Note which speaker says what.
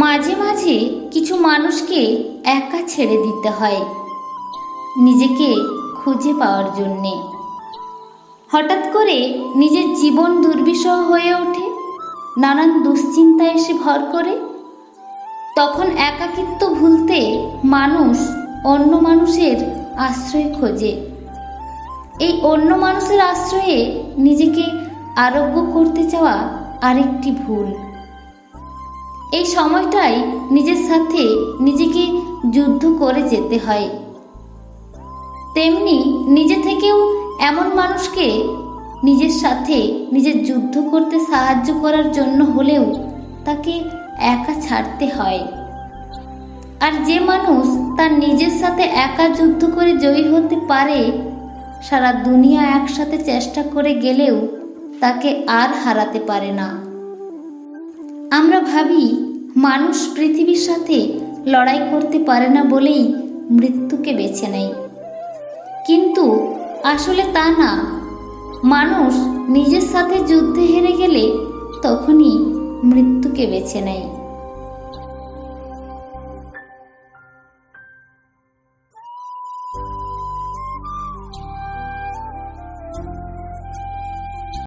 Speaker 1: মাঝে মাঝে কিছু মানুষকে একা ছেড়ে দিতে হয় নিজেকে খুঁজে পাওয়ার জন্যে। হঠাৎ করে নিজের জীবন দুর্বিষহ হয়ে ওঠে, নানান দুশ্চিন্তা এসে ভর করে। তখন একাকিত্ব ভুলতে মানুষ অন্য মানুষের আশ্রয় খোঁজে। এই অন্য মানুষের আশ্রয়ে নিজেকে আরোগ্য করতে চাওয়া আরেকটি ভুল। এই সময়টাই নিজের সাথে নিজেকে যুদ্ধ করে যেতে হয়। তেমনি নিজে থেকেও এমন মানুষকে নিজের সাথে নিজের যুদ্ধ করতে সাহায্য করার জন্য হলেও তাকে একা ছাড়তে হয়। আর যে মানুষ তার নিজের সাথে একা যুদ্ধ করে জয়ী হতে পারে, সারা দুনিয়া একসাথে চেষ্টা করে গেলেও তাকে আর হারাতে পারে না। আমরা ভাবি মানুষ পৃথিবীর সাথে লড়াই করতে পারে না বলেই মৃত্যুকে বেছে নেয়, কিন্তু আসলে তা না। মানুষ নিজের সাথে যুদ্ধে হেরে গেলে তখনই মৃত্যুকে বেছে নেয়।